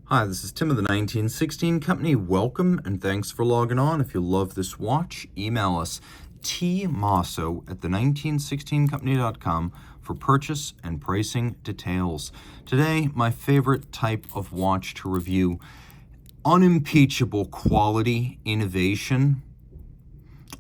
Hi, this is Tim of the 1916 Company. Welcome and thanks for logging on. If you love this watch, email us tmosso@the1916company.com for purchase and pricing details. Today, my favorite type of watch to review: unimpeachable quality, innovation,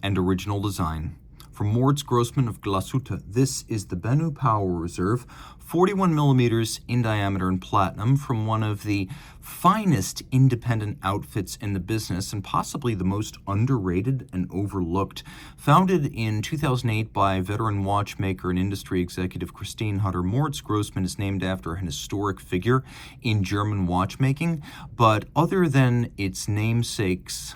and original design. From Moritz Grossmann of Glashütte, this is the Benu Power Reserve, 41 millimeters in diameter in platinum, from one of the finest independent outfits in the business and possibly the most underrated and overlooked. Founded in 2008 by veteran watchmaker and industry executive Christine Hutter, Moritz Grossmann is named after an historic figure in German watchmaking, but other than its namesake's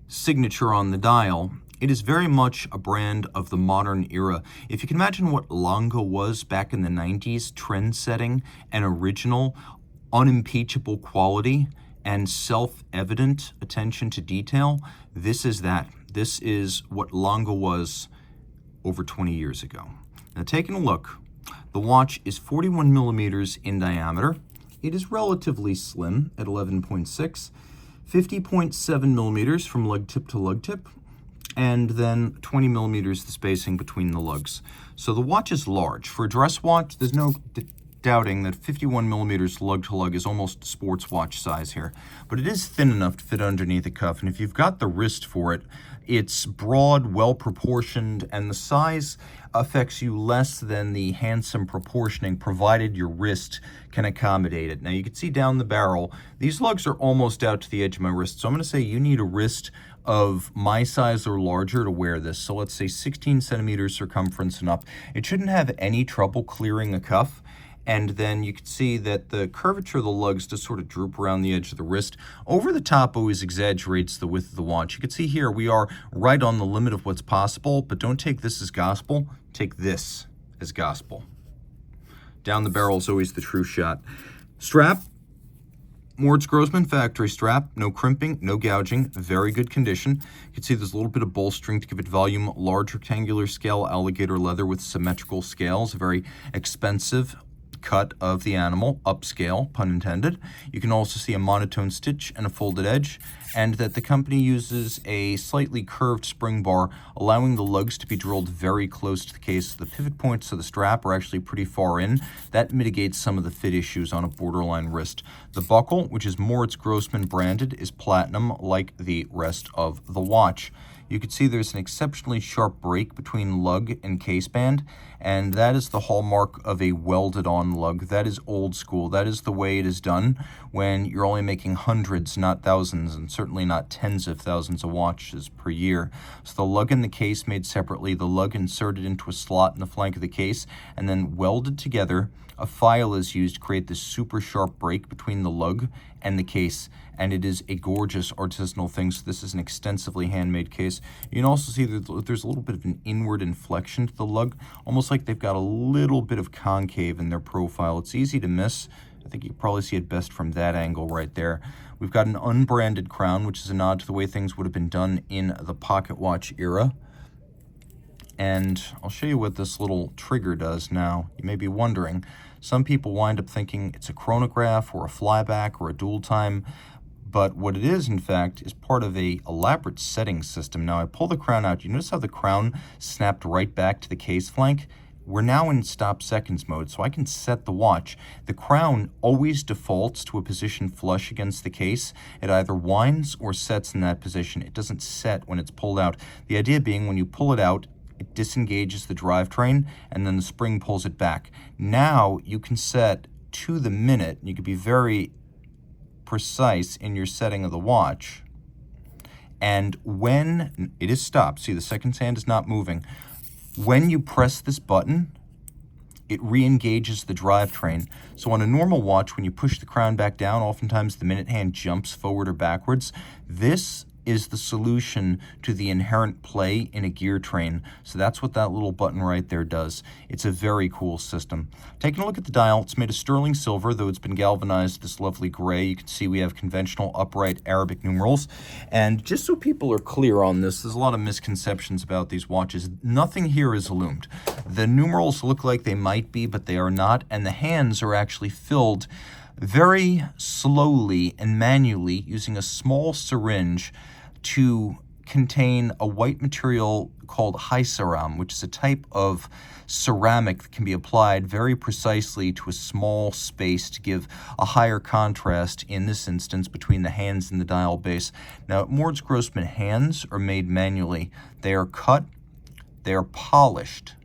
signature on the dial, it is very much a brand of the modern era. If you can imagine what Lange was back in the 90s, trend-setting and original, unimpeachable quality, and self-evident attention to detail, this is that. This is what Lange was over 20 years ago. Now, taking a look, the watch is 41 millimeters in diameter. It is relatively slim at 11.6, 50.7 millimeters from lug tip to lug tip, and then 20 millimeters the spacing between the lugs. So the watch is large. For a dress watch, there's no doubting that 51 millimeters lug to lug is almost sports watch size here. But it is thin enough to fit underneath the cuff, and if you've got the wrist for it, it's broad, well proportioned, and the size affects you less than the handsome proportioning, provided your wrist can accommodate it. Now you can see down the barrel, these lugs are almost out to the edge of my wrist, so I'm going to say you need a wrist of my size or larger to wear this. So let's say 16 centimeters circumference and up. It shouldn't have any trouble clearing a cuff. And then you can see that the curvature of the lugs just sort of droop around the edge of the wrist. Over the top always exaggerates the width of the watch. You can see here we are right on the limit of what's possible, but don't take this as gospel, take this as gospel. Down the barrel is always the true shot. Strap, Moritz Grossmann factory strap, no crimping, no gouging, very good condition. You can see there's a little bit of bolstering to give it volume, large rectangular scale alligator leather with symmetrical scales, very expensive cut of the animal, upscale, pun intended. You can also see a monotone stitch and a folded edge, and that the company uses a slightly curved spring bar, allowing the lugs to be drilled very close to the case. The pivot points of the strap are actually pretty far in. That mitigates some of the fit issues on a borderline wrist. The buckle, which is Moritz Grossmann branded, is platinum like the rest of the watch. You can see there's an exceptionally sharp break between lug and case band, and that is the hallmark of a welded-on lug. That is old school. That is the way it is done when you're only making hundreds, not thousands, and certainly not tens of thousands of watches per year. So the lug and the case made separately, the lug inserted into a slot in the flank of the case, and then welded together. A file is used to create this super sharp break between the lug and the case, and it is a gorgeous artisanal thing. So this is an extensively handmade case. You can also see that there's a little bit of an inward inflection to the lug, almost like they've got a little bit of concave in their profile. It's easy to miss. I think you can probably see it best from that angle right there. We've got an unbranded crown, which is a nod to the way things would have been done in the pocket watch era. And I'll show you what this little trigger does now. You may be wondering, some people wind up thinking it's a chronograph or a flyback or a dual time, but what it is, in fact, is part of a elaborate setting system. Now, I pull the crown out. You notice how the crown snapped right back to the case flank? We're now in stop seconds mode, so I can set the watch. The crown always defaults to a position flush against the case. It either winds or sets in that position. It doesn't set when it's pulled out. The idea being, when you pull it out, it disengages the drivetrain, and then the spring pulls it back. Now you can set to the minute. You can be very precise in your setting of the watch. And when it is stopped, see the second hand is not moving. When you press this button, it re-engages the drivetrain. So on a normal watch, when you push the crown back down, oftentimes the minute hand jumps forward or backwards. This is the solution to the inherent play in a gear train. So that's what that little button right there does. It's a very cool system. Taking a look at the dial, it's made of sterling silver, though it's been galvanized this lovely gray. You can see we have conventional upright Arabic numerals. And just so people are clear on this, there's a lot of misconceptions about these watches. Nothing here is illumined. The numerals look like they might be, but they are not, and the hands are actually filled very slowly and manually using a small syringe to contain a white material called hyceram, which is a type of ceramic that can be applied very precisely to a small space to give a higher contrast, in this instance, between the hands and the dial base. Now, Moritz Grossmann hands are made manually. They are cut, they are polished,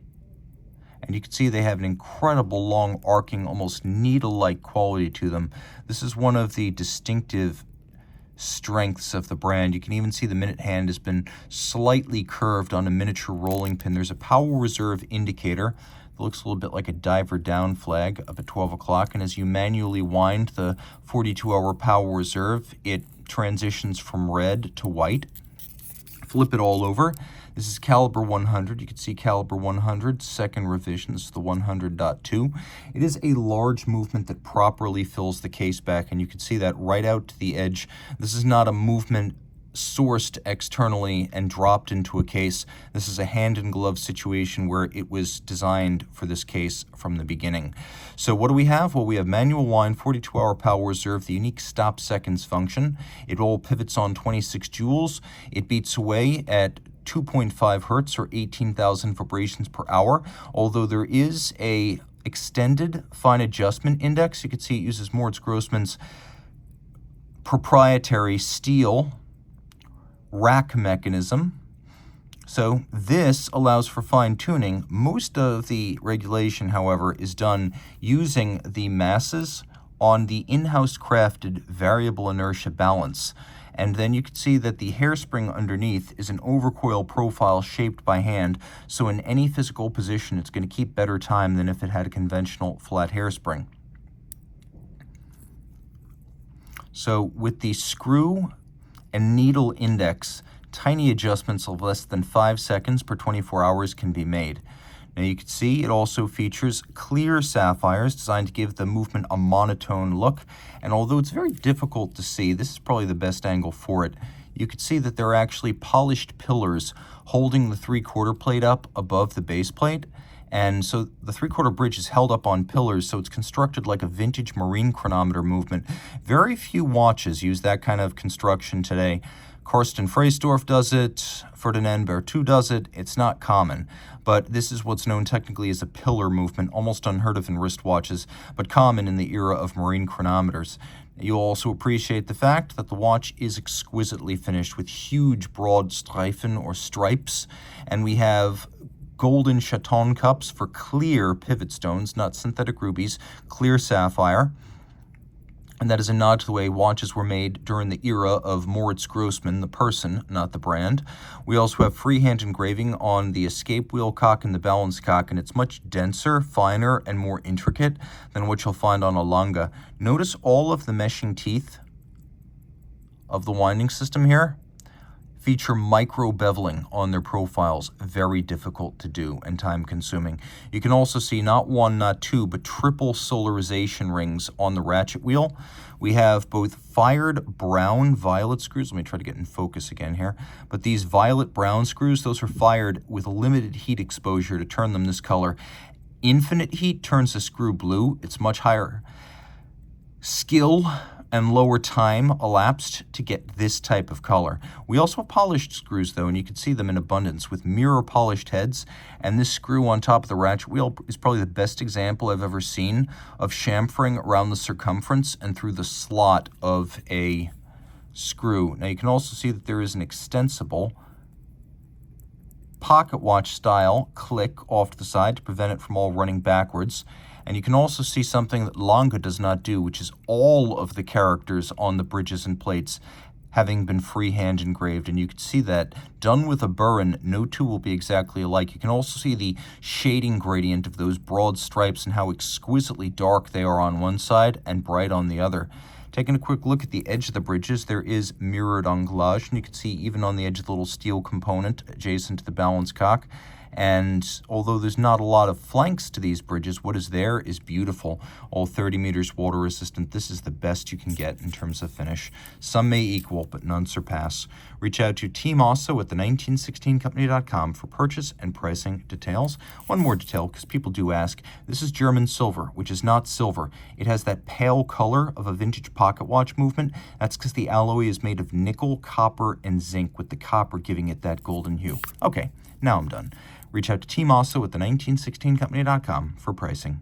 and you can see they have an incredible long arcing, almost needle-like quality to them. This is one of the distinctive strengths of the brand. You can even see the minute hand has been slightly curved on a miniature rolling pin. There's a power reserve indicator that looks a little bit like a diver down flag up at 12 o'clock, and as you manually wind the 42-hour power reserve, it transitions from red to white. Flip it all over. This is caliber 100. You can see caliber 100, second revision. This is the 100.2. It is a large movement that properly fills the case back, and you can see that right out to the edge. This is not a movement sourced externally and dropped into a case. This is a hand-in-glove situation where it was designed for this case from the beginning. So what do we have? Well, we have manual wind, 42-hour power reserve, the unique stop seconds function. It all pivots on 26 joules. It beats away at 2.5 hertz or 18,000 vibrations per hour. Although there is a extended fine adjustment index, you can see it uses Moritz Grossmann's proprietary steel rack mechanism. So this allows for fine tuning. Most of the regulation, however, is done using the masses on the in-house crafted variable inertia balance. And then you can see that the hairspring underneath is an overcoil profile shaped by hand, so in any physical position it's going to keep better time than if it had a conventional flat hairspring. So with the screw and needle index, tiny adjustments of less than 5 seconds per 24 hours can be made. Now you can see it also features clear sapphires designed to give the movement a monotone look. And although it's very difficult to see, this is probably the best angle for it. You can see that there are actually polished pillars holding the 3/4 plate up above the base plate. And so the 3/4 bridge is held up on pillars, so it's constructed like a vintage marine chronometer movement. Very few watches use that kind of construction today. Karsten Freisdorf does it, Ferdinand Berthoud does it. It's not common, but this is what's known technically as a pillar movement, almost unheard of in wristwatches, but common in the era of marine chronometers. You'll also appreciate the fact that the watch is exquisitely finished with huge broad streifen or stripes, and we have golden chaton cups for clear pivot stones, not synthetic rubies, clear sapphire. And that is a nod to the way watches were made during the era of Moritz Grossmann, the person, not the brand. We also have freehand engraving on the escape wheel cock and the balance cock, and it's much denser, finer, and more intricate than what you'll find on a Lange. Notice all of the meshing teeth of the winding system here feature micro beveling on their profiles. Very difficult to do and time consuming. You can also see not one, not two, but triple solarization rings on the ratchet wheel. We have both fired brown violet screws. Let me try to get in focus again here. But these violet brown screws, those are fired with limited heat exposure to turn them this color. Infinite heat turns the screw blue. It's much higher skill and lower time elapsed to get this type of color. We also have polished screws though, and you can see them in abundance with mirror polished heads, and this screw on top of the ratchet wheel is probably the best example I've ever seen of chamfering around the circumference and through the slot of a screw. Now you can also see that there is an extensible pocket watch style click off to the side to prevent it from all running backwards. And you can also see something that Lange does not do, which is all of the characters on the bridges and plates having been freehand engraved. And you can see that done with a burin, no two will be exactly alike. You can also see the shading gradient of those broad stripes and how exquisitely dark they are on one side and bright on the other. Taking a quick look at the edge of the bridges, there is mirrored anglage, and you can see even on the edge of the little steel component adjacent to the balance cock. And although there's not a lot of flanks to these bridges, what is there is beautiful. All 30 meters water resistant. This is the best you can get in terms of finish. Some may equal, but none surpass. Reach out to Team Mosso at the1916company.com for purchase and pricing details. One more detail, because people do ask, this is German silver, which is not silver. It has that pale color of a vintage pocket watch movement. That's because the alloy is made of nickel, copper, and zinc, with the copper giving it that golden hue. Okay, now I'm done. Reach out to Team Mosso at the1916company.com for pricing